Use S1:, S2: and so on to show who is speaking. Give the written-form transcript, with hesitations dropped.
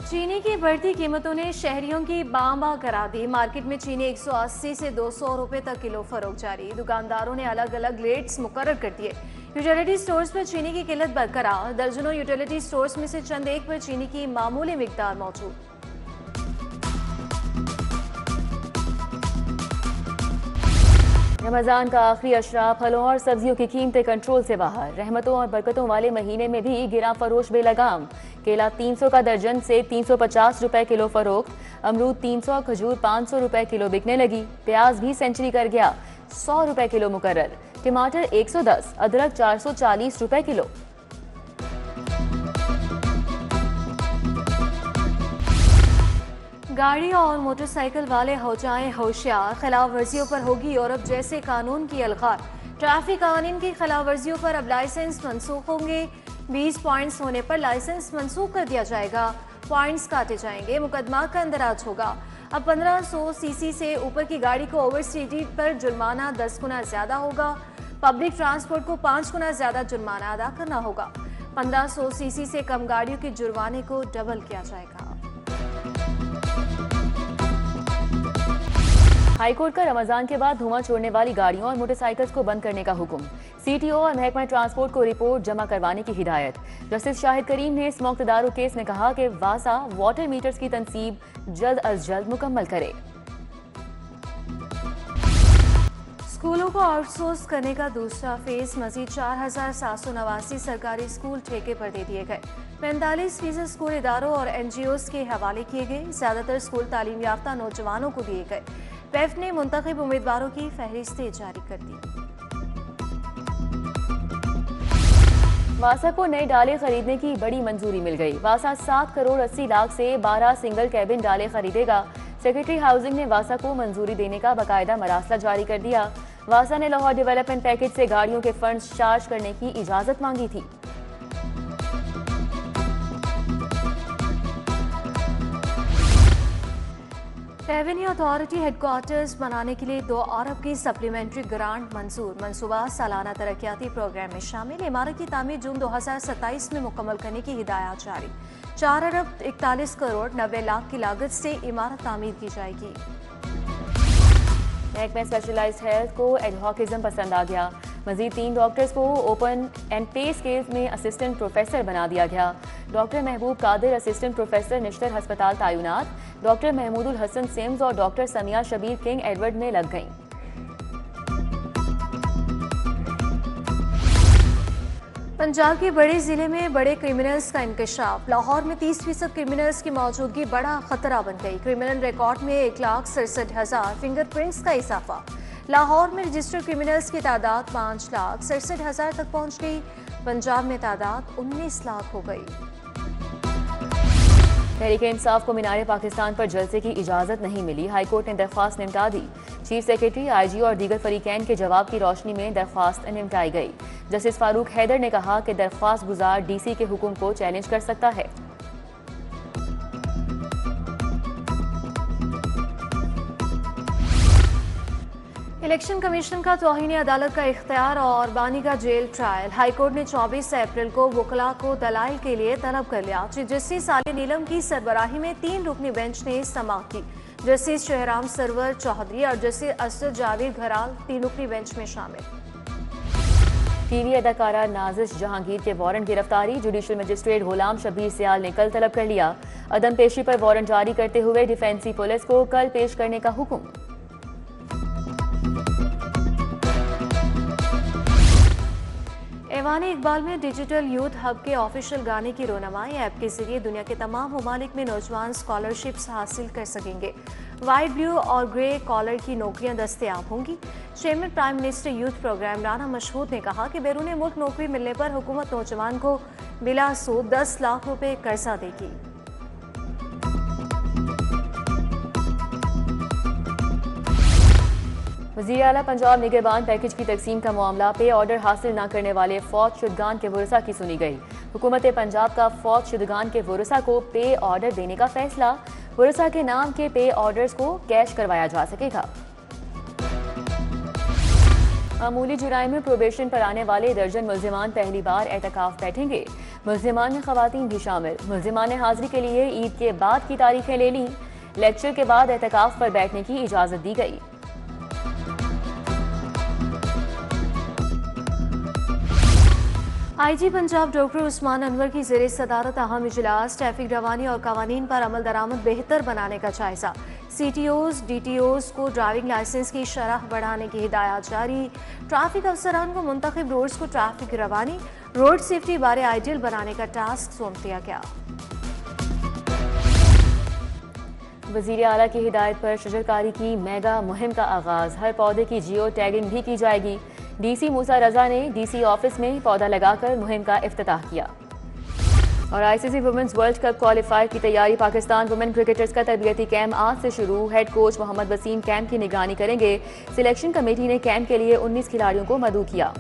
S1: चीनी की बढ़ती कीमतों ने शहरियों की बां करा दी। मार्केट में चीनी 180 से 200 रुपए तक किलो फरोख्त जारी। दुकानदारों ने अलग अलग रेट्स मुकर्रर कर दिए। यूटिलिटी स्टोर्स पर चीनी की किल्लत बरकरार। दर्जनों यूटिलिटी स्टोर्स में से चंद एक पर चीनी की मामूली मिकदार मौजूद।
S2: रमजान का आखिरी अशरा, फलों और सब्जियों की कीमतें कंट्रोल से बाहर। रहमतों और बरकतों वाले महीने में भी गिरा फरोश बेलगाम। केला 300 का दर्जन से 350 रुपए किलो फरोख्त। अमरूद 300, खजूर 500 रुपए किलो बिकने लगी। प्याज भी सेंचुरी कर गया, 100 रुपए किलो मुकर्रर। टमाटर 110, अदरक 440 रुपए किलो।
S1: गाड़ी और मोटरसाइकिल वाले हो जाएं होशियार। खिलाफ वर्जियों पर होगी यूरोप जैसे कानून की अलगार। ट्रैफिक कानून की खिलाफ वर्जियों पर अब लाइसेंस मनसूख होंगे। 20 पॉइंट्स होने पर लाइसेंस मनसूख कर दिया जाएगा। पॉइंट्स काटे जाएंगे, मुकदमा का अंदराज होगा। अब 1500 सीसी से ऊपर की गाड़ी को ओवर स्पीड पर जुर्माना 10 गुना ज्यादा होगा। पब्लिक ट्रांसपोर्ट को 5 गुना ज्यादा जुर्माना अदा करना होगा। 1500 सीसी से कम गाड़ियों के जुर्माने को डबल किया जाएगा।
S2: हाईकोर्ट का रमजान के बाद धुआं छोड़ने वाली गाड़ियों और मोटरसाइकिल्स को बंद करने का हुक्म। सीटीओ और महकमा ट्रांसपोर्ट को रिपोर्ट जमा करवाने की हिदायत। जस्टिस शाहिद करीम ने स्मोक तदारुक केस में कहा कि वासा वाटर मीटर्स की तनसीब जल्द अज जल्द मुकम्मल करे।
S1: स्कूलों को आउटसोर्स करने का दूसरा फेज मजीद 4789 सरकारी स्कूल ठेके पर दे दिए गए। 45% स्कूल इदारों और NGOs के हवाले किए गए। ज्यादातर स्कूल तालीम याफ्ता नौजवानों को दिए गए। पैफ ने मुंतखब उम्मीदवारों की फहरिस्तें जारी कर दी।
S2: वासा को नए डाले खरीदने की बड़ी मंजूरी मिल गई। वासा 7 करोड़ 80 लाख से 12 सिंगल कैबिन डाले खरीदेगा। सेक्रेटरी हाउसिंग ने वासा को मंजूरी देने का बाकायदा मरासला जारी कर दिया। वासा ने लाहौर डेवलपमेंट पैकेज से गाड़ियों के फंड्स चार्ज करने की इजाजत मांगी थी।
S1: रेवेन्यू अथॉरिटी हेडक्वार्टर्स बनाने के लिए 2 अरब की सप्लीमेंट्री ग्रांट मंजूर। मंसूबा सालाना तरक्याती प्रोग्राम में शामिल। इमारत की तामीर जून 2027 में मुकम्मल करने की हिदायत जारी। 4 अरब 41 करोड़ 90 लाख की लागत से इमारत तामीर की जाएगी।
S2: महकमे स्पेशलाइज्ड हेल्थ को एडहॉकिज्म पसंद आ गया। मजीद 3 डॉक्टर्स को ओपन एंड पे स्केल में असिस्टेंट प्रोफेसर बना दिया गया। डॉक्टर महबूब कादिर असिस्टेंट प्रोफेसर निश्तर हस्पताल तायुनात। डॉक्टर महमूदुल हसन सिम्स और doctor Samia Shabbir King Edward में लग गईं।
S1: पंजाब के बड़े जिले में बड़े क्रिमिनल्स का इंकशाफ। लाहौर में 30% क्रिमिनल्स की मौजूदगी बड़ा खतरा बन गई। क्रिमिनल रिकॉर्ड में 1,67,000 फिंगरप्रिंट्स का इजाफा। लाहौर में रजिस्टर्ड क्रिमिनल्स की तादाद 5,67,000 तक पहुंच गई। पंजाब में तादाद 19 लाख हो गई।
S2: तहरीक इंसाफ को मीनार पाकिस्तान पर जलसे की इजाजत नहीं मिली। हाईकोर्ट ने दरख्वास्त निपटा दी। चीफ सेक्रेटरी, IG और दीगर फरीकैन के जवाब की रोशनी में दरख्वास्त निपटाई गई। जस्टिस फारूक हैदर ने कहा कि दरख्वास्त गुजार DC के हुक्म को चैलेंज कर सकता है।
S1: इलेक्शन कमीशन का तौहीन अदालत का इख्तियार और बानी का जेल ट्रायल। हाईकोर्ट ने 24 अप्रैल को वकला को दलाइल के लिए तलब कर लिया। चीफ जस्टिस आलिया नीलम की सरबराही में 3 रुकनी बेंच ने समाअत की। जस्टिस शहराम सरवर चौधरी और जस्टिस असद जावेद घराल 3 रुकनी बेंच में शामिल।
S2: टीवी अदाकारा नाजिश जहांगीर के वारंट गिरफ्तारी। जुडिशल मजिस्ट्रेट गुलाम शबीर सियाल ने कल तलब कर लिया। अदम पेशी पर वारंट जारी करते हुए डिफेंसी पुलिस को कल पेश करने का हुक्म।
S1: ऐवान इकबाल में डिजिटल यूथ हब के ऑफिशियल गाने की रोनमाई। ऐप के जरिए दुनिया के तमाम ममालिक में नौजवान स्कॉलरशिप्स हासिल कर सकेंगे। वाइट, ब्लू और ग्रे कॉलर की नौकरियां दस्तयाब होंगी। Chairman prime minister youth program Rana Mashhood ने कहा कि बैरून मुल्क नौकरी मिलने पर हुकूमत नौजवान को बिला सूद 10 लाख रुपए कर्जा देगी।
S2: वज़ीर आला पंजाब निगहबान पैकेज की तकसीम का मामला। पे ऑर्डर हासिल न करने वाले फौत शुदगान के वरसा की सुनी गई। हुकूमत पंजाब का फौत शुदगान के वरसा को पे ऑर्डर देने का फैसला। वरसा के नाम के पे ऑर्डर्स को कैश करवाया जा सकेगा। मामूली जुराइम में प्रोबेशन पर आने वाले दर्जन मुल्जिमान पहली बार एहतिकाफ बैठेंगे। मुल्जिमान खवातीन भी शामिल। मुल्जिमान ने हाजिरी के लिए ईद के बाद की तारीखें ले लीं। लेक्चर के बाद एहतिकाफ पर बैठने की इजाज़त दी गई।
S1: IG पंजाब डॉक्टर उस्मान अनवर की ज़ेरे सदारत अहम इजलास ट्रैफिक रवानी और कवानीन पर अमल दरामद बेहतर बनाने का जायजा। CTOs DTOs को ड्राइविंग लाइसेंस की शरह बढ़ाने की हिदायत जारी। ट्रैफिक अफसरान को मुंतखब रोड्स को ट्रैफिक रवानी रोड सेफ्टी बारे आइडियल बनाने का टास्क सौंप दिया गया।
S2: वज़ीर आला की हिदायत पर शजरकारी की मेगा मुहिम का आगाज़। हर पौधे की जियो टैगिंग भी की जाएगी। DC मूसा रजा ने DC ऑफिस में पौधा लगाकर मुहिम का इफ्तिताह किया। और ICC women's world cup qualifier की तैयारी। पाकिस्तान वुमेन क्रिकेटर्स का तरबियती कैंप आज से शुरू। Head coach Mohammad Wasim camp की निगरानी करेंगे। सिलेक्शन कमेटी ने कैंप के लिए 19 खिलाड़ियों को मदऊ किया।